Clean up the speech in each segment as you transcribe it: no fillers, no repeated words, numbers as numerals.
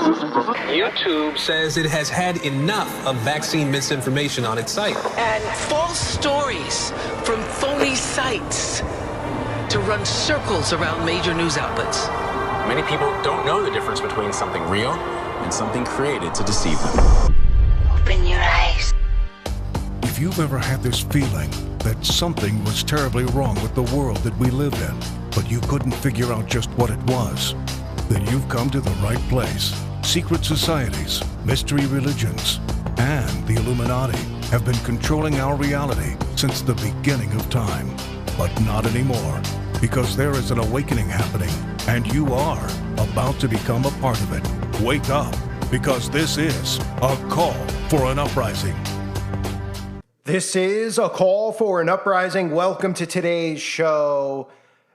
YouTube says it has had enough of vaccine misinformation on its site. And false stories from phony sites to run circles around major news outlets. Many people don't know the difference between something real and something created to deceive them. Open your eyes. If you've ever had this feeling that something was terribly wrong with the world that we live in, but you couldn't figure out just what it was, then you've come to the right place. Secret societies, mystery religions, and the Illuminati have been controlling our reality since the beginning of time. But not anymore, because there is an awakening happening, and you are about to become a part of it. Wake up, because this is a call for an uprising. This is a call for an uprising. Welcome to today's show.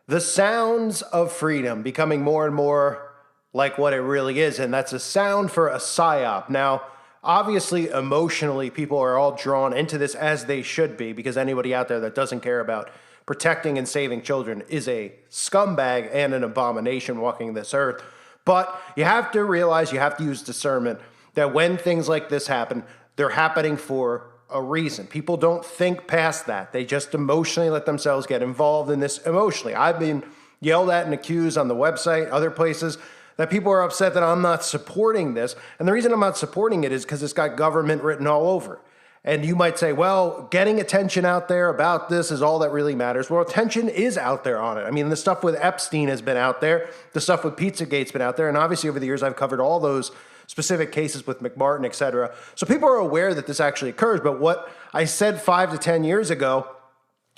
The sounds of freedom becoming more and more like what it really is, and that's a sound for a psyop. Now, obviously, emotionally, people are all drawn into this, as they should be, because anybody out there that doesn't care about protecting and saving children is a scumbag and an abomination walking this earth. But you have to realize, you have to use discernment, that when things like this happen, they're happening for a reason. People don't think past that. They just emotionally let themselves get involved in this emotionally. I've been yelled at and accused on the website, other places, that people are upset that I'm not supporting this. And the reason I'm not supporting it is because it's got government written all over it. And you might say, well, getting attention out there about this is all that really matters. Well, attention is out there on it. I mean, the stuff with Epstein has been out there. The stuff with Pizzagate's been out there. And obviously over the years, I've covered all those specific cases with McMartin, et cetera. So people are aware that this actually occurs. But what I said 5 to 10 years ago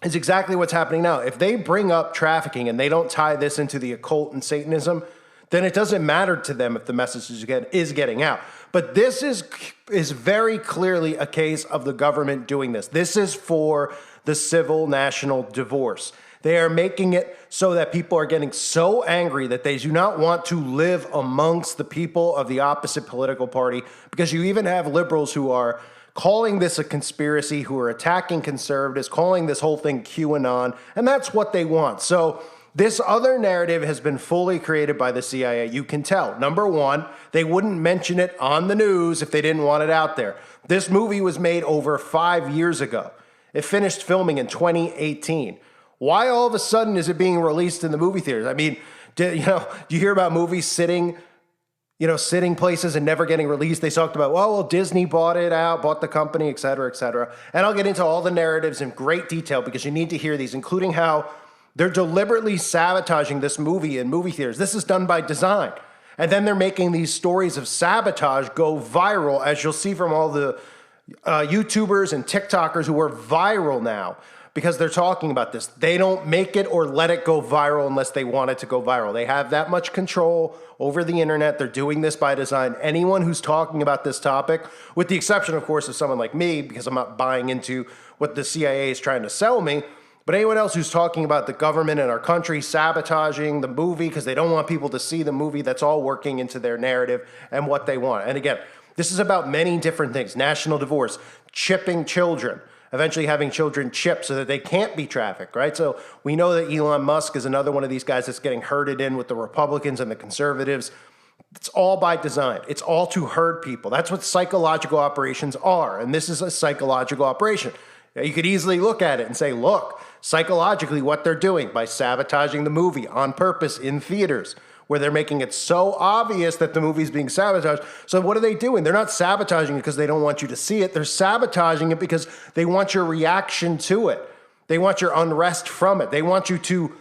is exactly what's happening now. If they bring up trafficking and they don't tie this into the occult and Satanism, then it doesn't matter to them if the message is getting out. But this is very clearly a case of the government doing this. This is for the civil national divorce. They are making it so that people are getting so angry that they do not want to live amongst the people of the opposite political party, because you even have liberals who are calling this a conspiracy, who are attacking conservatives, calling this whole thing QAnon, and that's what they want. So this other narrative has been fully created by the CIA. You can tell. Number one, they wouldn't mention it on the news if they didn't want it out there. This movie was made over 5 years ago. It finished filming in 2018. Why all of a sudden is it being released in the movie theaters? I mean, do you hear about movies sitting places and never getting released? They talked about, well, Disney bought it out, bought the company, et cetera, et cetera. And I'll get into all the narratives in great detail because you need to hear these, including how they're deliberately sabotaging this movie in movie theaters. This is done by design. And then they're making these stories of sabotage go viral, as you'll see from all the YouTubers and TikTokers who are viral now, because they're talking about this. They don't make it or let it go viral unless they want it to go viral. They have that much control over the internet. They're doing this by design. Anyone who's talking about this topic, with the exception, of course, of someone like me, because I'm not buying into what the CIA is trying to sell me, but anyone else who's talking about the government and our country sabotaging the movie because they don't want people to see the movie, that's all working into their narrative and what they want. And again, this is about many different things. National divorce, chipping children, eventually having children chipped so that they can't be trafficked, right? So we know that Elon Musk is another one of these guys that's getting herded in with the Republicans and the conservatives. It's all by design. It's all to herd people. That's what psychological operations are. And this is a psychological operation. You could easily look at it and say, look, psychologically what they're doing by sabotaging the movie on purpose in theaters, where they're making it so obvious that the movie's being sabotaged. So what are they doing? They're not sabotaging it because they don't want you to see it. They're sabotaging it because they want your reaction to it. They want your unrest from it. They want you to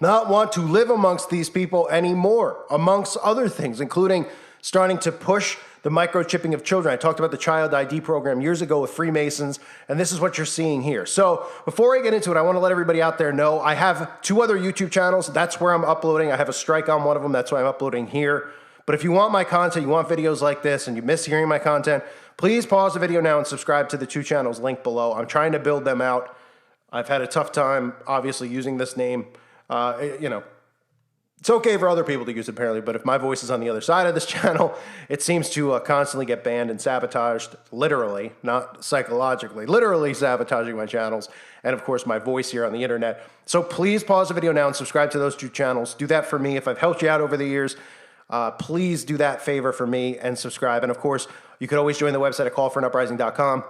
not want to live amongst these people anymore, amongst other things, including starting to push the microchipping of children. I talked about the child ID program years ago with Freemasons, and this is what you're seeing here. So before I get into it, I want to let everybody out there know I have 2 other YouTube channels. That's where I'm uploading. I have a strike on one of them. That's why I'm uploading here. But if you want my content, you want videos like this, and you miss hearing my content, please pause the video now and subscribe to the 2 channels linked below. I'm trying to build them out. I've had a tough time, obviously, using this name. It's okay for other people to use it, apparently, but if my voice is on the other side of this channel, it seems to constantly get banned and sabotaged, literally, not psychologically, literally sabotaging my channels, and of course my voice here on the internet. So please pause the video now and subscribe to those 2 channels. Do that for me. If I've helped you out over the years, Please do that favor for me and subscribe. And of course, you could always join the website at callforanuprising.com.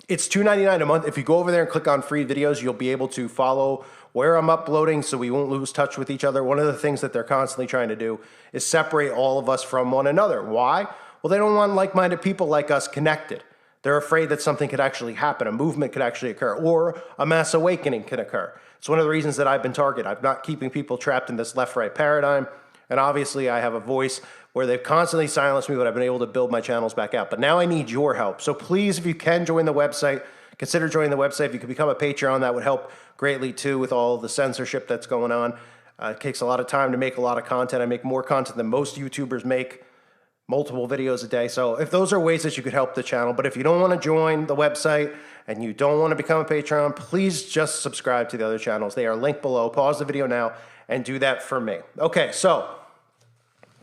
It's $2.99 a month. If you go over there and click on free videos, you'll be able to follow where I'm uploading so we won't lose touch with each other. One of the things that they're constantly trying to do is separate all of us from one another. Why? Well, they don't want like-minded people like us connected. They're afraid that something could actually happen, a movement could actually occur, or a mass awakening can occur. It's one of the reasons that I've been targeted. I'm not keeping people trapped in this left-right paradigm. And obviously, I have a voice where they've constantly silenced me, but I've been able to build my channels back out. But now I need your help. So please, if you can join the website, consider joining the website. If you could become a Patreon, that would help greatly too with all the censorship that's going on. It takes a lot of time to make a lot of content. I make more content than most YouTubers make, multiple videos a day. So if those are ways that you could help the channel, but if you don't want to join the website and you don't want to become a Patreon, please just subscribe to the other channels. They are linked below. Pause the video now and do that for me. Okay, so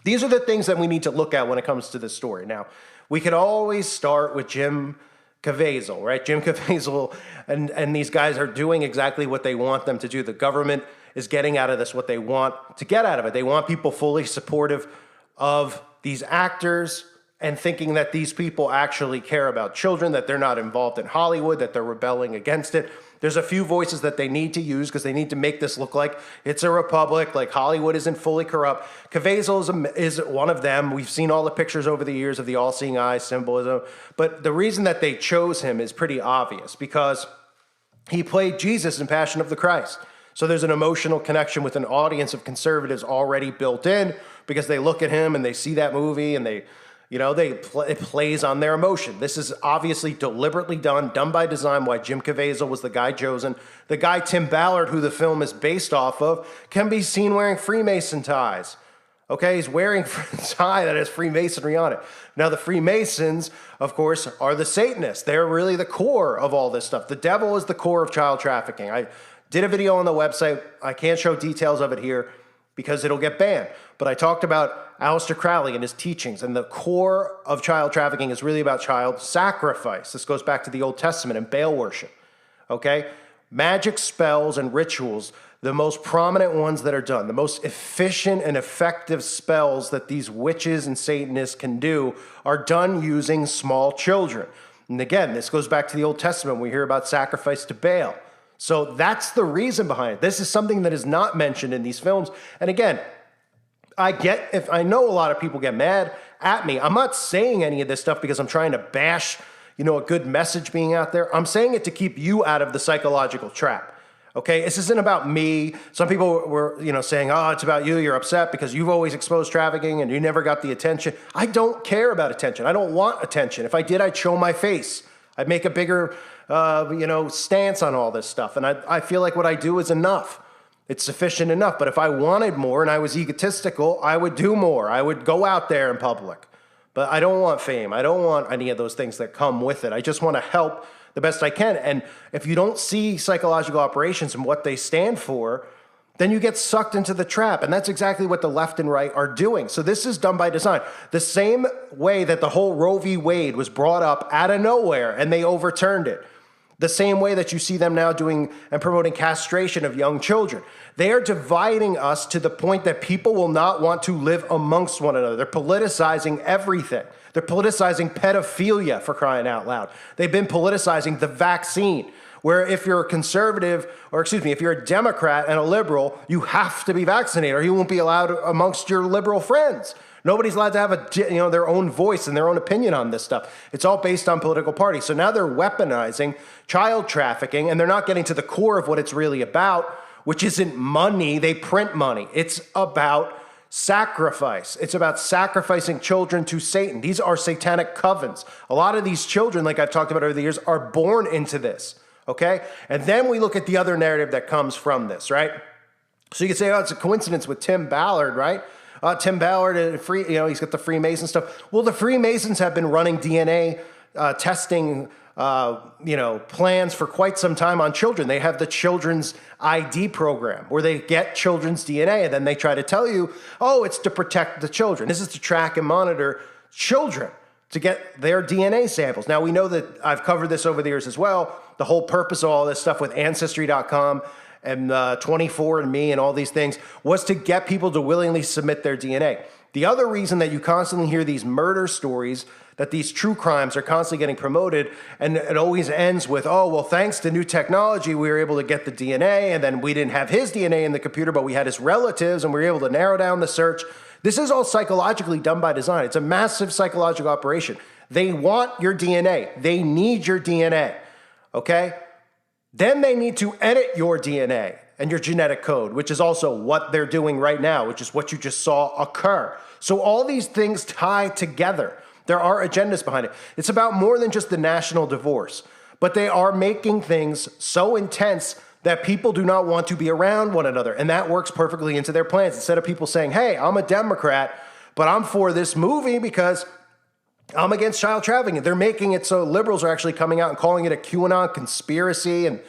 these are the things that we need to look at when it comes to this story. Now, we could always start with Jim Caviezel, right? Jim Caviezel and these guys are doing exactly what they want them to do. The government is getting out of this what they want to get out of it. They want people fully supportive of these actors and thinking that these people actually care about children, that they're not involved in Hollywood, that they're rebelling against it. There's a few voices that they need to use because they need to make this look like it's a republic, like Hollywood isn't fully corrupt. Caviezel is one of them. We've seen all the pictures over the years of the all-seeing eye symbolism. But the reason that they chose him is pretty obvious because he played Jesus in Passion of the Christ. So there's an emotional connection with an audience of conservatives already built in because they look at him and they see that movie and they, you know, it plays on their emotion. This is obviously deliberately done by design, why Jim Caviezel was the guy chosen. The guy, Tim Ballard, who the film is based off of, can be seen wearing Freemason ties. Okay, he's wearing a tie that has Freemasonry on it. Now, the Freemasons, of course, are the Satanists. They're really the core of all this stuff. The devil is the core of child trafficking. I did a video on the website. I can't show details of it here because it'll get banned. But I talked about Aleister Crowley and his teachings, and the core of child trafficking is really about child sacrifice. This goes back to the Old Testament and Baal worship, okay? Magic spells and rituals, the most prominent ones that are done, the most efficient and effective spells that these witches and Satanists can do are done using small children. And again, this goes back to the Old Testament. We hear about sacrifice to Baal. So that's the reason behind it. This is something that is not mentioned in these films. And again, I know a lot of people get mad at me. I'm not saying any of this stuff because I'm trying to bash, a good message being out there. I'm saying it to keep you out of the psychological trap. Okay, this isn't about me. Some people were, saying, oh, it's about you. You're upset because you've always exposed trafficking and you never got the attention. I don't care about attention. I don't want attention. If I did, I'd show my face. I'd make a bigger, stance on all this stuff. And I feel like what I do is enough. It's sufficient enough. But if I wanted more and I was egotistical, I would do more. I would go out there in public. But I don't want fame. I don't want any of those things that come with it. I just want to help the best I can. And if you don't see psychological operations and what they stand for, then you get sucked into the trap. And that's exactly what the left and right are doing. So this is done by design. The same way that the whole Roe v. Wade was brought up out of nowhere and they overturned it. The same way that you see them now doing and promoting castration of young children. They are dividing us to the point that people will not want to live amongst one another. They're politicizing everything. They're politicizing pedophilia, for crying out loud. They've been politicizing the vaccine, where if you're a conservative, if you're a Democrat and a liberal, you have to be vaccinated or you won't be allowed amongst your liberal friends. Nobody's allowed to have their own voice and their own opinion on this stuff. It's all based on political parties. So now they're weaponizing child trafficking, and they're not getting to the core of what it's really about, which isn't money. They print money. It's about sacrifice. It's about sacrificing children to Satan. These are satanic covens. A lot of these children, like I've talked about over the years, are born into this, okay? And then we look at the other narrative that comes from this, right? So you could say, oh, it's a coincidence with Tim Ballard, right? Tim Ballard, he's got the Freemason stuff. Well, the Freemasons have been running DNA testing, plans for quite some time on children. They have the Children's ID program where they get children's DNA and then they try to tell you, oh, it's to protect the children. This is to track and monitor children to get their DNA samples. Now, we know that I've covered this over the years as well. The whole purpose of all this stuff with Ancestry.com and 24andMe and all these things was to get people to willingly submit their DNA. The other reason that you constantly hear these murder stories, that these true crimes are constantly getting promoted, and it always ends with, oh, well, thanks to new technology, we were able to get the DNA, and then we didn't have his DNA in the computer, but we had his relatives, and we were able to narrow down the search. This is all psychologically done by design. It's a massive psychological operation. They want your DNA. They need your DNA, okay? Then they need to edit your DNA and your genetic code, which is also what they're doing right now, which is what you just saw occur. So all these things tie together. There are agendas behind it. It's about more than just the national divorce, but they are making things so intense that people do not want to be around one another. And that works perfectly into their plans. Instead of people saying, hey, I'm a Democrat, but I'm for this movie because I'm against child trafficking. They're making it so liberals are actually coming out and calling it a QAnon conspiracy, and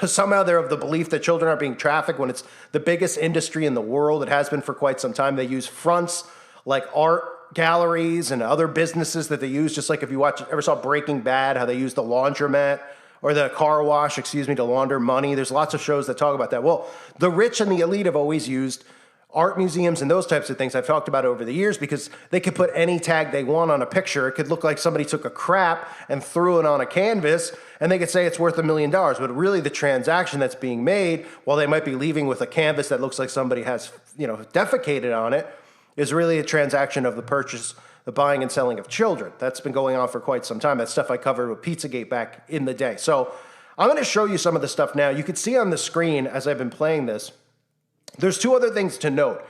somehow they're of the belief that children are being trafficked when it's the biggest industry in the world. It has been for quite some time. They use fronts like art galleries and other businesses that they use, just like if you ever saw Breaking Bad, how they use the laundromat or the car wash, to launder money. There's lots of shows that talk about that. Well, the rich and the elite have always used art museums and those types of things I've talked about over the years because they could put any tag they want on a picture. It could look like somebody took a crap and threw it on a canvas, and they could say it's worth $1 million. But really the transaction that's being made, while they might be leaving with a canvas that looks like somebody has, defecated on it, is really a transaction of the purchase, the buying and selling of children. That's been going on for quite some time. That's stuff I covered with Pizzagate back in the day. So I'm going to show you some of the stuff now. You can see on the screen as I've been playing this, there's two other things to note.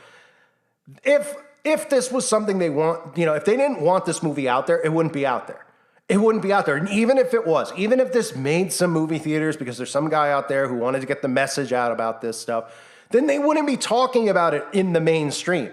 If this was something they want, if they didn't want this movie out there, it wouldn't be out there. It wouldn't be out there. And even if it was, even if this made some movie theaters because there's some guy out there who wanted to get the message out about this stuff, then they wouldn't be talking about it in the mainstream.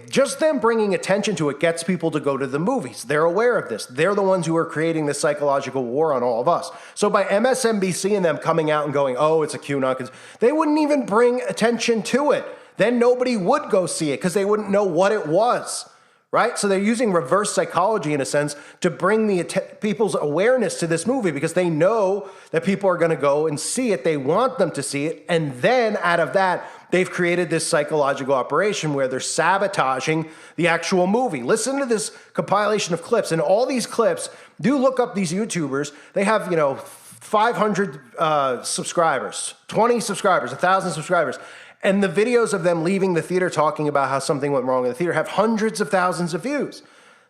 Just them bringing attention to it gets people to go to the movies. They're aware of this. They're the ones who are creating this psychological war on all of us. So by MSNBC and them coming out and going, oh, it's a QAnon, they wouldn't even bring attention to it. Then nobody would go see it because they wouldn't know what it was, right? So they're using reverse psychology in a sense to bring people's awareness to this movie because they know that people are going to go and see it. They want them to see it. And then out of that, they've created this psychological operation where they're sabotaging the actual movie. Listen to this compilation of clips. And all these clips, do look up these YouTubers. They have, 500 subscribers, 20 subscribers, 1,000 subscribers. And the videos of them leaving the theater talking about how something went wrong in the theater have hundreds of thousands of views.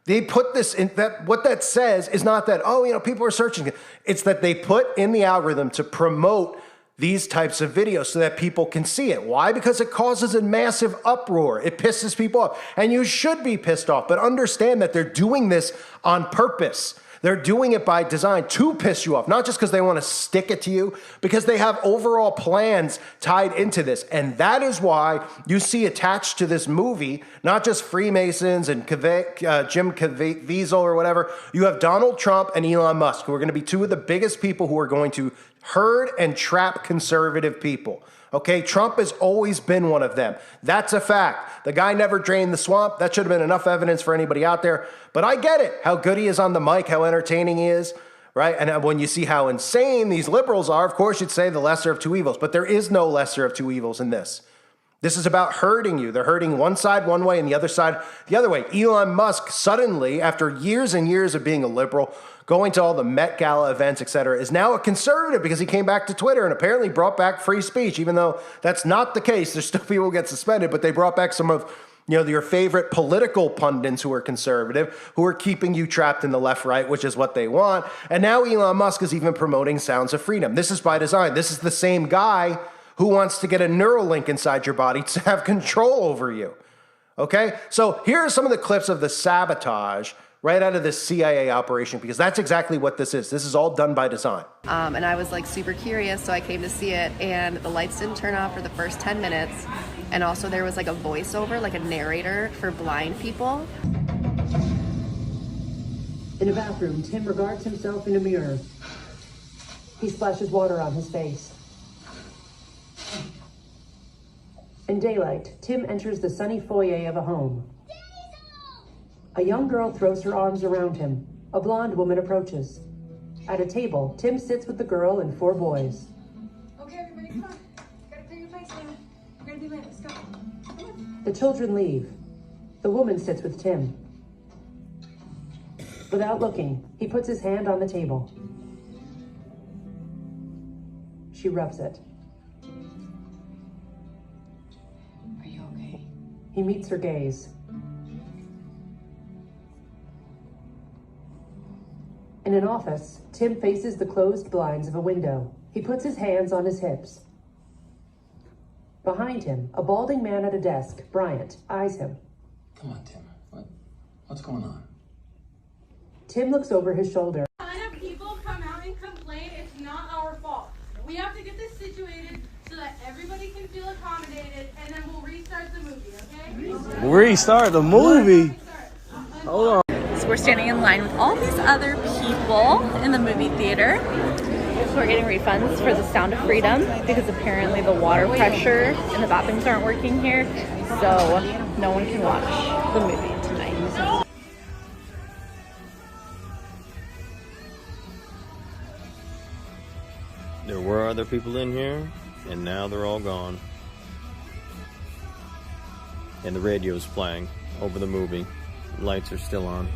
They put this in that. What that says is not that, people are searching. It's that they put in the algorithm to promote these types of videos so that people can see it. Why? Because it causes a massive uproar. It pisses people off. And you should be pissed off, but understand that they're doing this on purpose. They're doing it by design to piss you off, not just because they want to stick it to you, because they have overall plans tied into this. And that is why you see attached to this movie, not just Freemasons and Jim Caviezel or whatever. You have Donald Trump and Elon Musk, who are going to be two of the biggest people who are going to herd and trap conservative people. Okay, Trump has always been one of them. That's a fact. The guy never drained the swamp. That should have been enough evidence for anybody out there. But I get it, how good he is on the mic, how entertaining he is, right? And when you see how insane these liberals are, of course you'd say the lesser of two evils. But there is no lesser of two evils in this. This is about hurting you. They're hurting one side one way and the other side the other way. Elon Musk suddenly, after years and years of being a liberal, going to all the Met Gala events, etc., is now a conservative because he came back to Twitter and apparently brought back free speech, even though that's not the case. There's still people who get suspended, but they brought back some of your favorite political pundits who are conservative, who are keeping you trapped in the left-right, which is what they want. And now Elon Musk is even promoting Sounds of Freedom. This is by design. This is the same guy who wants to get a Neuralink inside your body to have control over you. Okay? So here are some of the clips of the sabotage right out of this CIA operation, because that's exactly what this is. This is all done by design. And I was super curious, so I came to see it, and the lights didn't turn off for the first 10 minutes. And also there was a voiceover, a narrator for blind people. In a bathroom, Tim regards himself in a mirror. He splashes water on his face. In daylight, Tim enters the sunny foyer of a home. A young girl throws her arms around him. A blonde woman approaches. At a table, Tim sits with the girl and 4 boys. Okay, everybody, come on. Gotta clear your place now. We're gonna be late. Let's go. Come on. The children leave. The The woman sits with Tim. Without looking, he puts his hand on the table. She rubs it. Are you okay? He meets her gaze. In an office, Tim faces the closed blinds of a window. He puts his hands on his hips. Behind him, a balding man at a desk, Bryant, eyes him. Come on, Tim. What's going on? Tim looks over his shoulder. When people come out and complain, it's not our fault. We have to get this situated so that everybody can feel accommodated, and then we'll restart the movie, okay? Restart the movie? Hold on. So we're standing in line with all these other people in the movie theater. We're getting refunds for The Sound of Freedom because apparently the water pressure in the bathrooms aren't working here, so no one can watch the movie tonight. There were other people in here, and now they're all gone. And the radio's playing over the movie. Lights are still on.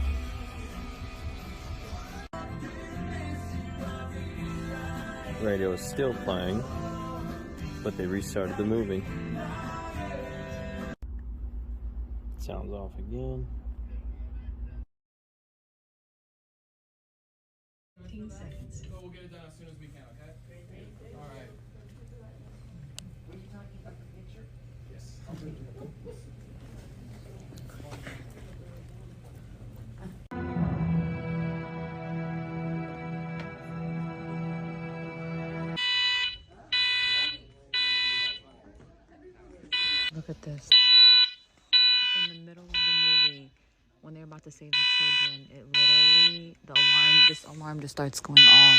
Radio is still playing, but they restarted the movie. Sounds off again. 15 seconds. So we'll get it done as soon as we can, okay? All right. Were you talking about the picture? Yes. Look at this. In the middle of the movie, when they're about to save the children, it literally, this alarm just starts going off.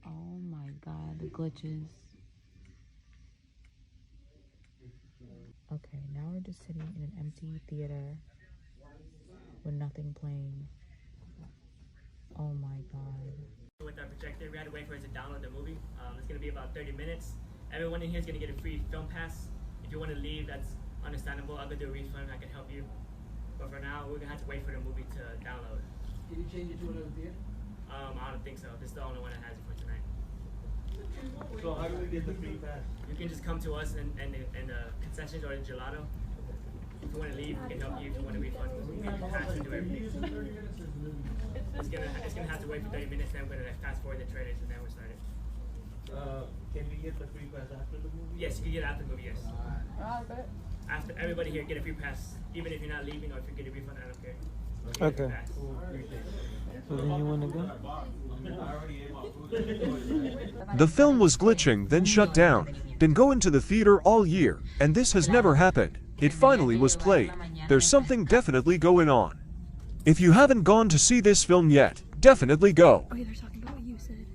Oh my God, the glitches. Okay, now we're just sitting in an empty theater with nothing playing. Oh my God. With our projector, we had to wait for it to download the movie. It's going to be about 30 minutes. Everyone in here is going to get a free film pass. If you want to leave, that's understandable. I'll go do a refund. I can help you. But for now, we're going to have to wait for the movie to download. Can you change it to another theater? I don't think so. This is the only one that has it for tonight. So how do we get the free pass? You can just come to us and the concessions or the gelato. If you want to leave, we can help you. If you want to refund, we can pass and do everything. It's gonna have to wait for 30 minutes. Then we're gonna fast forward the trailers and then we're started. Can we get the free pass after the movie? Yes, you can get it after the movie. Yes. After everybody here get a free pass, even if you're not leaving or if you get a refund, I don't care. Okay. So then you want to go? The film was glitching, then shut down. Been going to the theater all year, and this has never happened. It finally was played. There's something definitely going on. If you haven't gone to see this film yet, definitely go. Oh yeah, they're talking about what you said.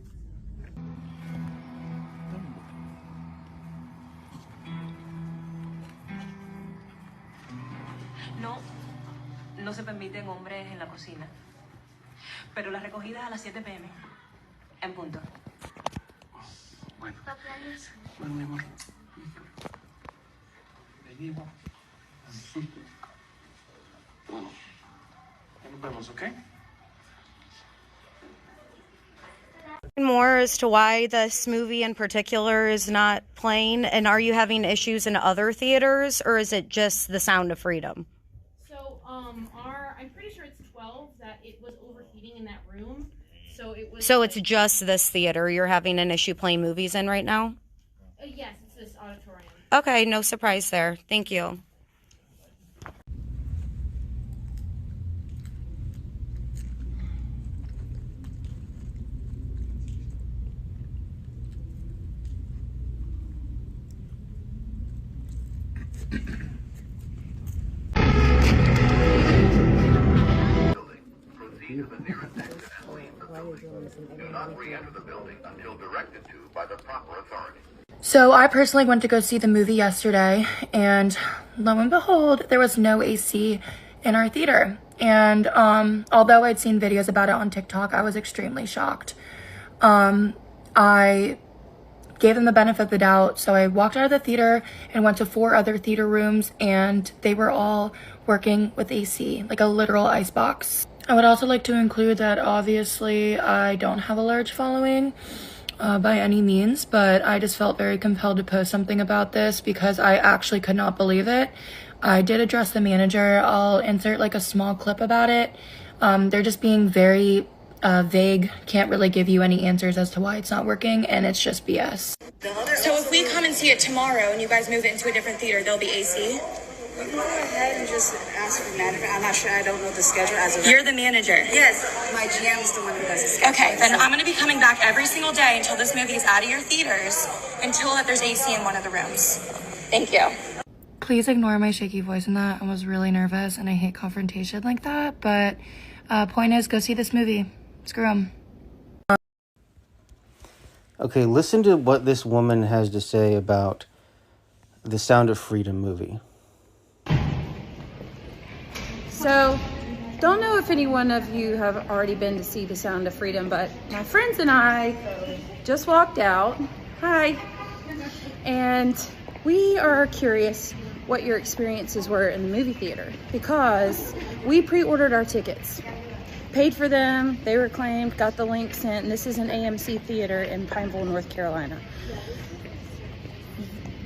No se permiten hombres en la cocina. Pero las recogidas a las 7 p.m. En punto. Bueno, mi amor. Venimos. Bueno, ya nos vemos, ¿ok? More as to why this movie in particular is not playing, and are you having issues in other theaters, or is it just The Sound of Freedom? So, I'm pretty sure it's 12 that it was overheating in that room. So it's just this theater you're having an issue playing movies in right now? Yes, it's this auditorium. Okay, no surprise there. Thank you. Do not re-enter the building until directed to by the proper authority. So I personally went to go see the movie yesterday, and lo and behold, there was no AC in our theater. And although I'd seen videos about it on TikTok, I was extremely shocked. I gave them the benefit of the doubt. So I walked out of the theater and went to 4 other theater rooms, and they were all working with AC, like a literal icebox. I would also like to include that obviously I don't have a large following by any means, but I just felt very compelled to post something about this because I actually could not believe it. I did address the manager. I'll insert like a small clip about it. They're just being very vague, can't really give you any answers as to why it's not working, and it's just BS. So if we come and see it tomorrow and you guys move it into a different theater, there'll be AC? We can go ahead and just ask for the manager. I'm not sure. I don't know the schedule as of You're the manager? Yes. My GM is the one who does the schedule. Okay, then I'm going to be coming back every single day until this movie is out of your theaters, until there's AC in one of the rooms. Thank you. Please ignore my shaky voice in that. I was really nervous and I hate confrontation like that, but point is, go see this movie. Screw 'em. Okay, listen to what this woman has to say about the Sound of Freedom movie. So, don't know if any one of you have already been to see The Sound of Freedom, but my friends and I just walked out. Hi. And we are curious what your experiences were in the movie theater because we pre-ordered our tickets. Paid for them, they were claimed, got the link sent, and this is an AMC theater in Pineville, North Carolina.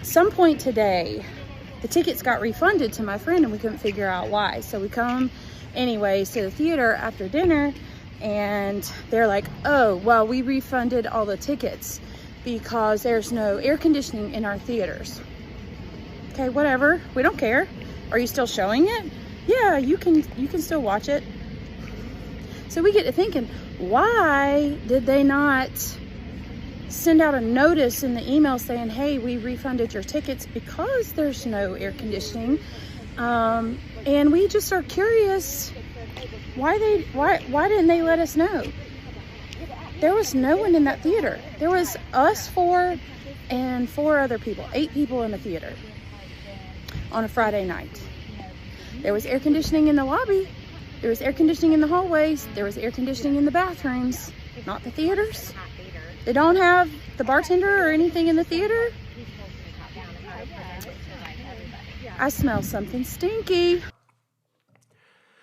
Some point today, the tickets got refunded to my friend and we couldn't figure out why. So we come anyways to the theater after dinner and they're like, oh, well, we refunded all the tickets because there's no air conditioning in our theaters. Okay, whatever, we don't care. Are you still showing it? Yeah, you can still watch it. So we get to thinking, why did they not send out a notice in the email saying, hey, we refunded your tickets because there's no air conditioning? And we just are curious why didn't they let us know? There was no one in that theater. There was us 4 and 4 other people, 8 people in the theater on a Friday night. There was air conditioning in the lobby. There was air conditioning in the hallways. There was air conditioning in the bathrooms, not the theaters. They don't have the bartender or anything in the theater. I smell something stinky.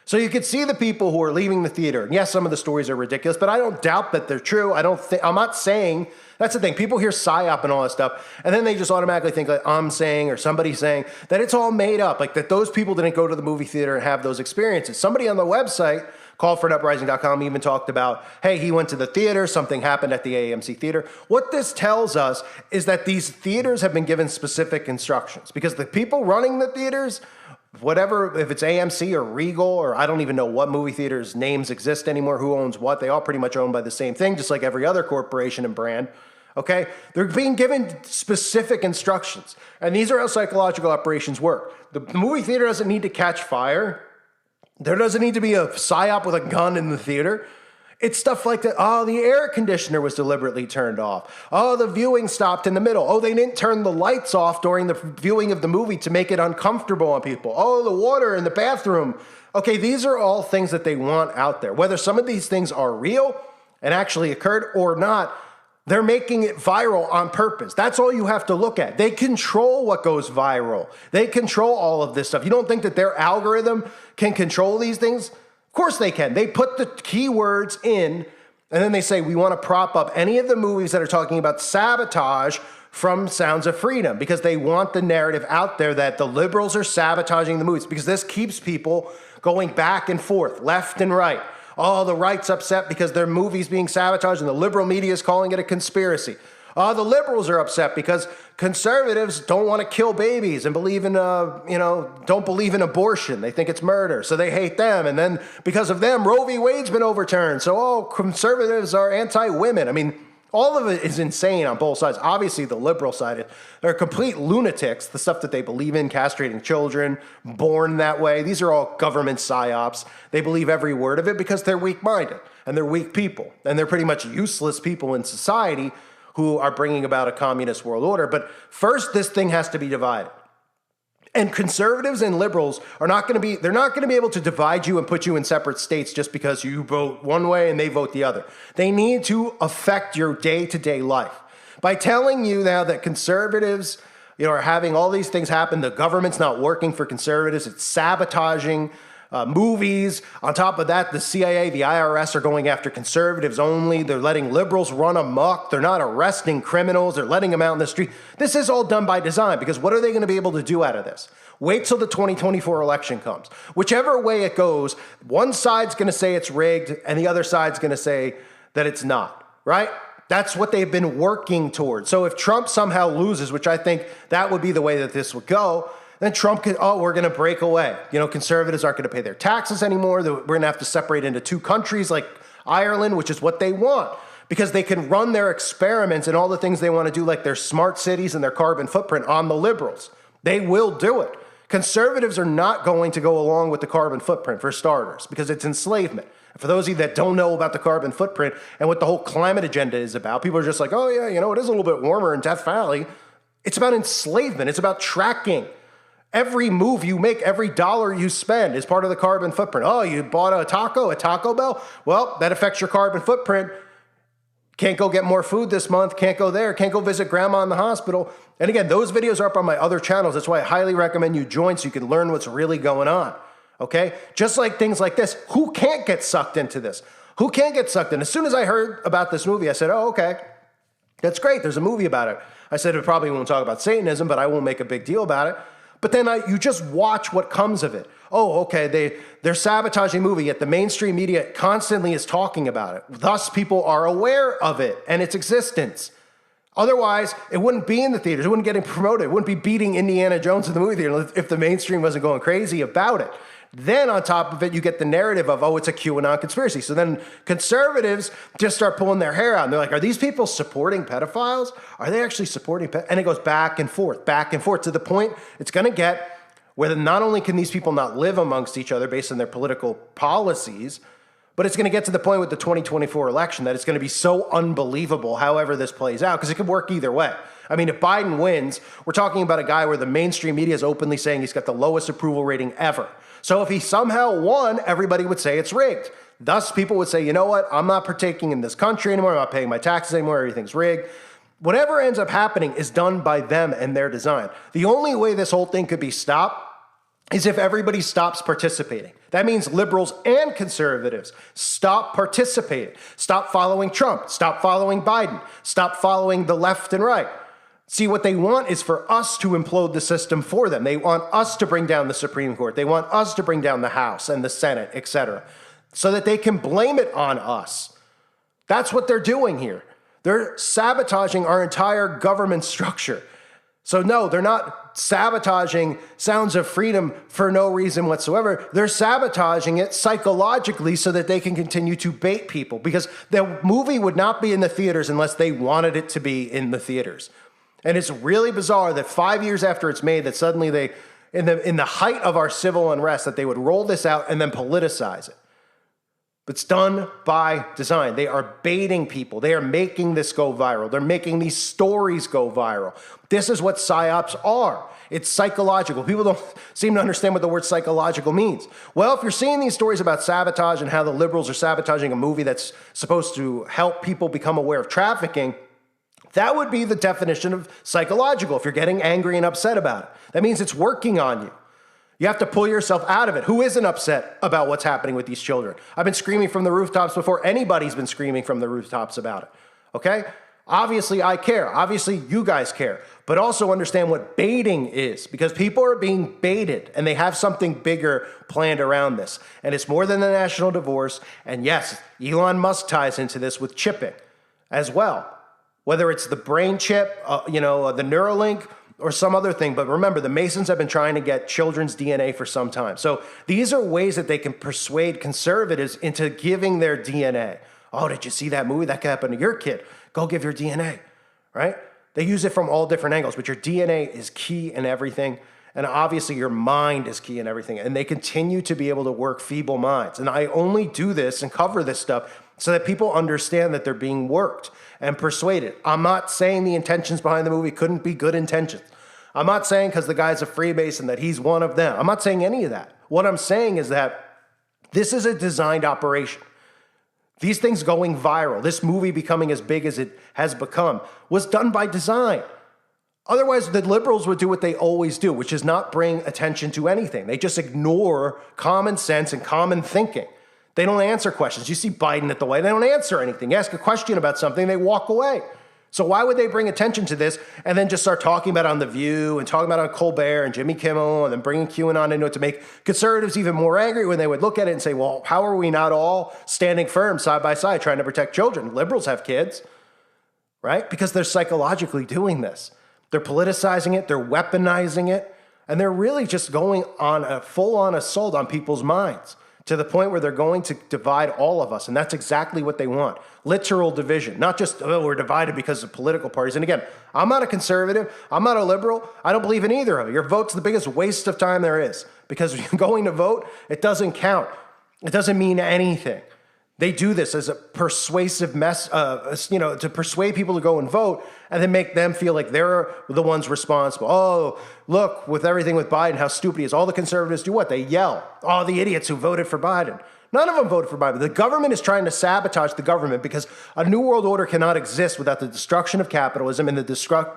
So you could see the people who are leaving the theater. And yes, some of the stories are ridiculous, but I don't doubt that they're true. I'm not saying, that's the thing. People hear Psyop and all that stuff, and then they just automatically think that I'm saying or somebody's saying that it's all made up, like that those people didn't go to the movie theater and have those experiences. Somebody on the website, callforanuprising.com, even talked about, hey, he went to the theater, something happened at the AMC theater. What this tells us is that these theaters have been given specific instructions because the people running the theaters, whatever, if it's AMC or Regal, or I don't even know what movie theaters names exist anymore, who owns what, they all pretty much owned by the same thing, just like every other corporation and brand, okay? They're being given specific instructions, and these are how psychological operations work. The movie theater doesn't need to catch fire. There doesn't need to be a psyop with a gun in the theater. It's stuff like that. Oh, the air conditioner was deliberately turned off. Oh, the viewing stopped in the middle. Oh, they didn't turn the lights off during the viewing of the movie to make it uncomfortable on people. Oh, the water in the bathroom. Okay, these are all things that they want out there. Whether some of these things are real and actually occurred or not, they're making it viral on purpose. That's all you have to look at. They control what goes viral. They control all of this stuff. You don't think that their algorithm can control these things? Of course they can. They put the keywords in, and then they say, we want to prop up any of the movies that are talking about sabotage from Sounds of Freedom, because they want the narrative out there that the liberals are sabotaging the movies, because this keeps people going back and forth, left and right. Oh, the right's upset because their movie's being sabotaged, and the liberal media is calling it a conspiracy. Oh, the liberals are upset because conservatives don't want to kill babies and believe in, don't believe in abortion. They think it's murder, so they hate them. And then because of them, Roe v. Wade's been overturned. So, conservatives are anti-women. I mean, all of it is insane on both sides. Obviously, the liberal side, they're complete lunatics. The stuff that they believe in, castrating children, born that way. These are all government psyops. They believe every word of it because they're weak-minded and they're weak people. And they're pretty much useless people in society who are bringing about a communist world order. But first, this thing has to be divided. And conservatives and liberals are not going to be, they're not going to be able to divide you and put you in separate states just because you vote one way and they vote the other. They need to affect your day-to-day life. By telling you now that conservatives, are having all these things happen, the government's not working for conservatives, it's sabotaging movies. On top of that, the CIA, the IRS are going after conservatives only. They're letting liberals run amok. They're not arresting criminals. They're letting them out in the street. This is all done by design, because what are they going to be able to do out of this? Wait till the 2024 election comes. Whichever way it goes, one side's going to say it's rigged and the other side's going to say that it's not, right? That's what they've been working towards. So if Trump somehow loses, which I think that would be the way that this would go, then Trump could, we're going to break away. Conservatives aren't going to pay their taxes anymore. We're going to have to separate into two countries like Ireland, which is what they want, because they can run their experiments and all the things they want to do, like their smart cities and their carbon footprint, on the liberals. They will do it. Conservatives are not going to go along with the carbon footprint, for starters, because it's enslavement. For those of you that don't know about the carbon footprint and what the whole climate agenda is about, people are just like, oh yeah, it is a little bit warmer in Death Valley. It's about enslavement. It's about tracking. Every move you make, every dollar you spend is part of the carbon footprint. Oh, you bought a Taco Bell? Well, that affects your carbon footprint. Can't go get more food this month. Can't go there. Can't go visit grandma in the hospital. And again, those videos are up on my other channels. That's why I highly recommend you join so you can learn what's really going on. Okay? Just like things like this. Who can't get sucked into this? Who can't get sucked in? As soon as I heard about this movie, I said, oh, okay. That's great. There's a movie about it. I said, it probably won't talk about Satanism, but I won't make a big deal about it. But then you just watch what comes of it. Oh, okay, they're sabotaging movie, yet the mainstream media constantly is talking about it. Thus, people are aware of it and its existence. Otherwise, it wouldn't be in the theaters. It wouldn't get promoted. It wouldn't be beating Indiana Jones in the movie theater if the mainstream wasn't going crazy about it. Then on top of it, you get the narrative of, it's a QAnon conspiracy. So then conservatives just start pulling their hair out. And they're like, are these people supporting pedophiles? Are they actually supporting pedophiles? And it goes back and forth to the point it's going to get where not only can these people not live amongst each other based on their political policies, but it's going to get to the point with the 2024 election that it's going to be so unbelievable however this plays out, because it could work either way. I mean, if Biden wins, we're talking about a guy where the mainstream media is openly saying he's got the lowest approval rating ever. So if he somehow won, everybody would say it's rigged. Thus, people would say, you know what? I'm not partaking in this country anymore. I'm not paying my taxes anymore. Everything's rigged. Whatever ends up happening is done by them and their design. The only way this whole thing could be stopped is if everybody stops participating. That means liberals and conservatives stop participating. Stop following Trump. Stop following Biden. Stop following the left and right. See, what they want is for us to implode the system for them. They want us to bring down the Supreme Court. They want us to bring down the House and the Senate, etc., so that they can blame it on us. That's what they're doing here. They're sabotaging our entire government structure. So no, they're not sabotaging Sounds of Freedom for no reason whatsoever. They're sabotaging it psychologically so that they can continue to bait people, because the movie would not be in the theaters unless they wanted it to be in the theaters. And it's really bizarre that 5 years after it's made, that suddenly they, in the height of our civil unrest, that they would roll this out and then politicize it. But it's done by design. They are baiting people. They are making this go viral. They're making these stories go viral. This is what psyops are. It's psychological. People don't seem to understand what the word psychological means. Well, if you're seeing these stories about sabotage and how the liberals are sabotaging a movie that's supposed to help people become aware of trafficking, that would be the definition of psychological. If you're getting angry and upset about it, that means it's working on you. You have to pull yourself out of it. Who isn't upset about what's happening with these children? I've been screaming from the rooftops before anybody's been screaming from the rooftops about it. Okay? Obviously, I care. Obviously, you guys care. But also understand what baiting is, because people are being baited and they have something bigger planned around this. And it's more than the national divorce. And yes, Elon Musk ties into this with chipping as well. Whether it's the brain chip, the Neuralink, or some other thing. But remember, the Masons have been trying to get children's DNA for some time. So these are ways that they can persuade conservatives into giving their DNA. Oh, did you see that movie? That could happen to your kid. Go give your DNA, right? They use it from all different angles, but your DNA is key in everything. And obviously your mind is key in everything. And they continue to be able to work feeble minds. And I only do this and cover this stuff so that people understand that they're being worked and persuaded. I'm not saying the intentions behind the movie couldn't be good intentions. I'm not saying because the guy's a Freemason that he's one of them. I'm not saying any of that. What I'm saying is that this is a designed operation. These things going viral, this movie becoming as big as it has become, was done by design. Otherwise, the liberals would do what they always do, which is not bring attention to anything. They just ignore common sense and common thinking. They don't answer questions. You see Biden at the White House, they don't answer anything. You ask a question about something, they walk away. So why would they bring attention to this and then just start talking about it on The View and talking about it on Colbert and Jimmy Kimmel and then bringing QAnon into it to make conservatives even more angry when they would look at it and say, well, how are we not all standing firm side by side trying to protect children? Liberals have kids, right? Because they're psychologically doing this. They're politicizing it, they're weaponizing it, and they're really just going on a full-on assault on people's minds to the point where they're going to divide all of us, and that's exactly what they want. Literal division, not just, oh, we're divided because of political parties. And again, I'm not a conservative, I'm not a liberal, I don't believe in either of it. Your vote's the biggest waste of time there is, because when you're going to vote, it doesn't count. It doesn't mean anything. They do this as a persuasive to persuade people to go and vote and then make them feel like they're the ones responsible. Oh, look, with everything with Biden, how stupid he is. All the conservatives do what? They yell. Oh, the idiots who voted for Biden. None of them voted for Biden. The government is trying to sabotage the government because a new world order cannot exist without the destruction of capitalism and the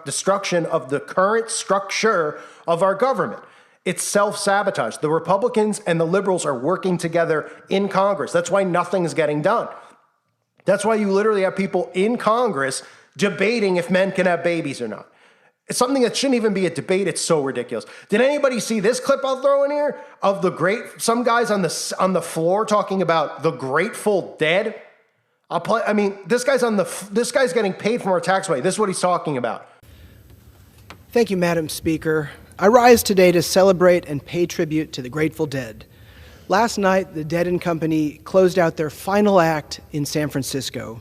destruction of the current structure of our government. It's self-sabotage. The Republicans and the liberals are working together in Congress. That's why nothing's getting done. That's why you literally have people in Congress debating if men can have babies or not. It's something that shouldn't even be a debate. It's so ridiculous. Did anybody see this clip I'll throw in here of some guys on the floor talking about the Grateful Dead? This guy's getting paid from our tax money. This is what he's talking about. Thank you, Madam Speaker. I rise today to celebrate and pay tribute to the Grateful Dead. Last night, the Dead & Company closed out their final act in San Francisco.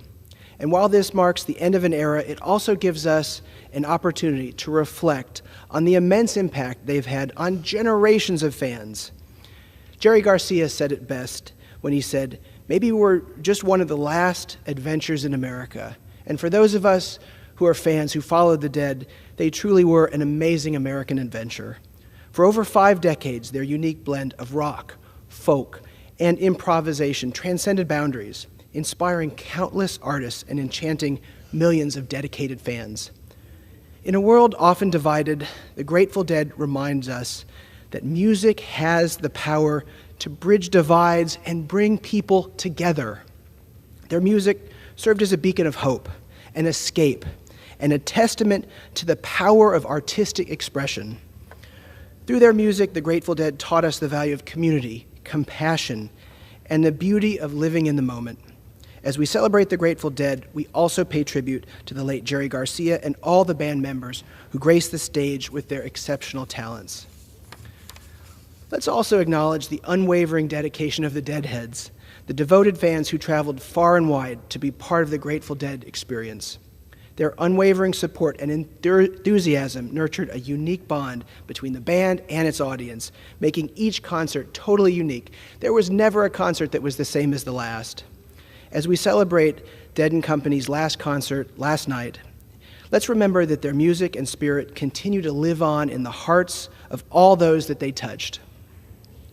And while this marks the end of an era, it also gives us an opportunity to reflect on the immense impact they've had on generations of fans. Jerry Garcia said it best when he said, maybe we're just one of the last adventures in America. And for those of us who are fans who followed the Dead, they truly were an amazing American adventure. For over 5 decades, their unique blend of rock, folk, and improvisation transcended boundaries, inspiring countless artists and enchanting millions of dedicated fans. In a world often divided, the Grateful Dead reminds us that music has the power to bridge divides and bring people together. Their music served as a beacon of hope, an escape, and a testament to the power of artistic expression. Through their music, the Grateful Dead taught us the value of community, compassion, and the beauty of living in the moment. As we celebrate the Grateful Dead, we also pay tribute to the late Jerry Garcia and all the band members who graced the stage with their exceptional talents. Let's also acknowledge the unwavering dedication of the Deadheads, the devoted fans who traveled far and wide to be part of the Grateful Dead experience. Their unwavering support and enthusiasm nurtured a unique bond between the band and its audience, making each concert totally unique. There was never a concert that was the same as the last. As we celebrate Dead & Company's last concert last night, let's remember that their music and spirit continue to live on in the hearts of all those that they touched.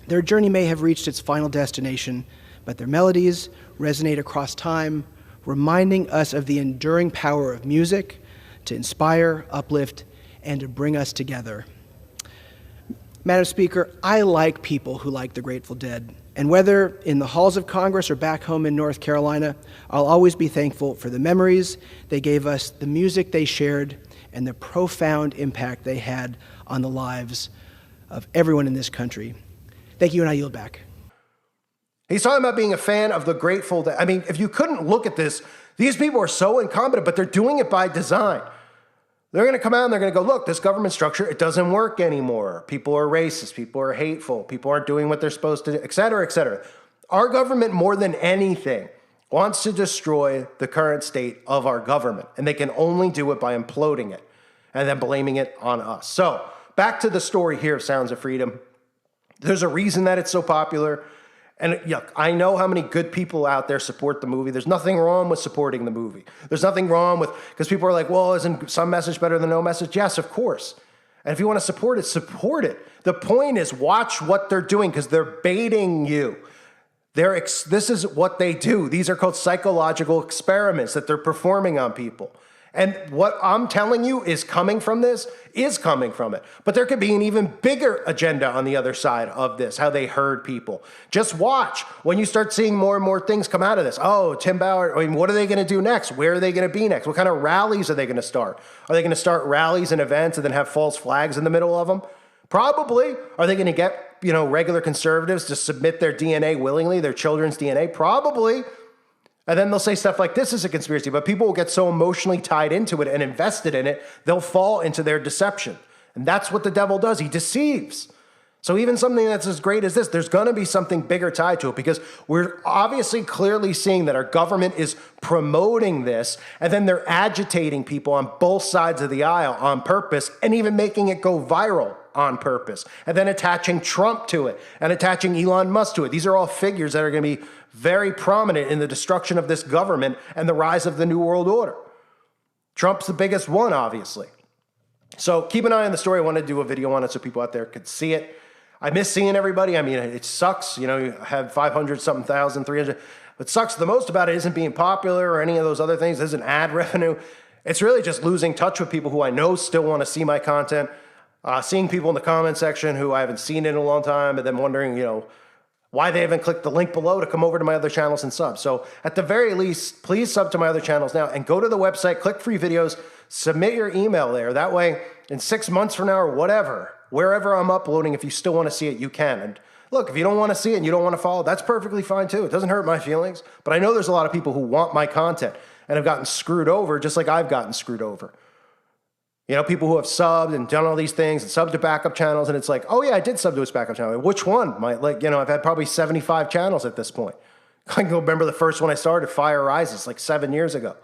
Their journey may have reached its final destination, but their melodies resonate across time, reminding us of the enduring power of music to inspire, uplift, and to bring us together. Madam Speaker, I like people who like the Grateful Dead, and whether in the halls of Congress or back home in North Carolina, I'll always be thankful for the memories they gave us, the music they shared, and the profound impact they had on the lives of everyone in this country. Thank you, and I yield back. He's talking about being a fan of the Grateful Dead. I mean, if you couldn't look at this, these people are so incompetent, but they're doing it by design. They're going to come out and they're going to go, look, this government structure, it doesn't work anymore. People are racist. People are hateful. People aren't doing what they're supposed to do, et cetera, et cetera. Our government, more than anything, wants to destroy the current state of our government, and they can only do it by imploding it and then blaming it on us. So back to the story here of Sounds of Freedom. There's a reason that it's so popular. And yeah, I know how many good people out there support the movie. There's nothing wrong with supporting the movie. There's nothing wrong with, because people are like, well, isn't some message better than no message? Yes, of course. And if you want to support it, support it. The point is, watch what they're doing because they're baiting you. This is what they do. These are called psychological experiments that they're performing on people. And what I'm telling you is coming from this is coming from it. But there could be an even bigger agenda on the other side of this, how they herd people. Just watch when you start seeing more and more things come out of this. Oh, Tim Bauer, I mean, what are they going to do next? Where are they going to be next? What kind of rallies are they going to start? Are they going to start rallies and events and then have false flags in the middle of them? Probably. Are they going to get, regular conservatives to submit their DNA willingly, their children's DNA? Probably. And then they'll say stuff like, this is a conspiracy, but people will get so emotionally tied into it and invested in it, they'll fall into their deception. And that's what the devil does. He deceives. So even something that's as great as this, there's going to be something bigger tied to it because we're obviously clearly seeing that our government is promoting this and then they're agitating people on both sides of the aisle on purpose and even making it go viral on purpose and then attaching Trump to it and attaching Elon Musk to it. These are all figures that are going to be very prominent in the destruction of this government and the rise of the New World Order. Trump's the biggest one, obviously. So keep an eye on the story. I want to do a video on it so people out there could see it. I miss seeing everybody. I mean, it sucks. You have 500-something thousand, 300. What sucks the most about it isn't being popular or any of those other things. It isn't ad revenue. It's really just losing touch with people who I know still want to see my content. Seeing people in the comment section who I haven't seen in a long time and then wondering, why they haven't clicked the link below to come over to my other channels and sub. So at the very least, please sub to my other channels now and go to the website, click free videos, submit your email there. That way, in 6 months from now or whatever, wherever I'm uploading, if you still want to see it, you can. And look, if you don't want to see it and you don't want to follow, that's perfectly fine too. It doesn't hurt my feelings. But I know there's a lot of people who want my content and have gotten screwed over just like I've gotten screwed over. People who have subbed and done all these things and subbed to backup channels. And it's like, oh yeah, I did sub to his backup channel. Which one? I've had probably 75 channels at this point. I can remember the first one I started, Fire Rises, like 7 years ago.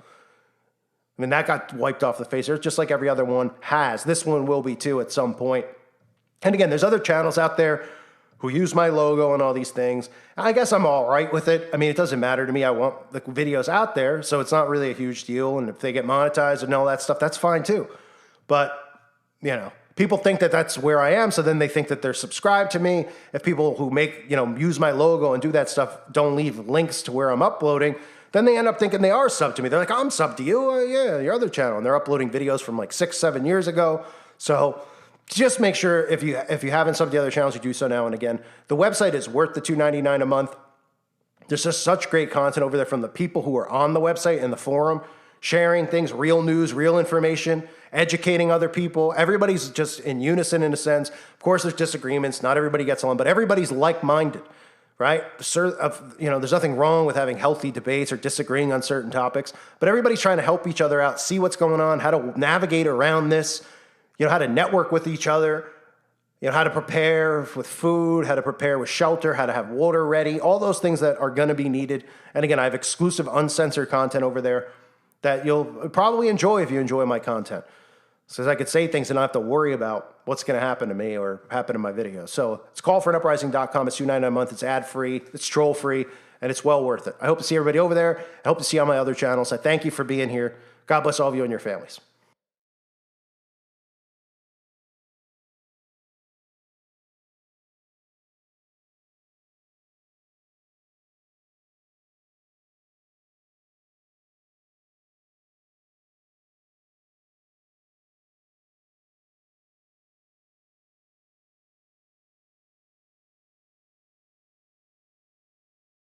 I mean, that got wiped off the face of earth, just like every other one has. This one will be too at some point. And again, there's other channels out there who use my logo and all these things. I guess I'm all right with it. I mean, it doesn't matter to me. I want the videos out there, so it's not really a huge deal. And if they get monetized and all that stuff, that's fine too. But, people think that that's where I am, so then they think that they're subscribed to me. If people who use my logo and do that stuff don't leave links to where I'm uploading, then they end up thinking they are subbed to me. They're like, I'm subbed to you. Yeah, your other channel. And they're uploading videos from like 6-7 years ago. So just make sure if you haven't subbed to the other channels, you do so now and again. The website is worth the $2.99 a month. There's just such great content over there from the people who are on the website and the forum, sharing things, real news, real information, educating other people. Everybody's just in unison in a sense. Of course, there's disagreements. Not everybody gets along, but everybody's like-minded, right? There's nothing wrong with having healthy debates or disagreeing on certain topics, but everybody's trying to help each other out, see what's going on, how to navigate around this, how to network with each other, how to prepare with food, how to prepare with shelter, how to have water ready, all those things that are going to be needed. And again, I have exclusive uncensored content over there that you'll probably enjoy if you enjoy my content. So I could say things and not have to worry about what's going to happen to me or happen in my videos. So it's callforanuprising.com. It's $2.99 a month. It's ad-free. It's troll-free. And it's well worth it. I hope to see everybody over there. I hope to see you on my other channels. I thank you for being here. God bless all of you and your families.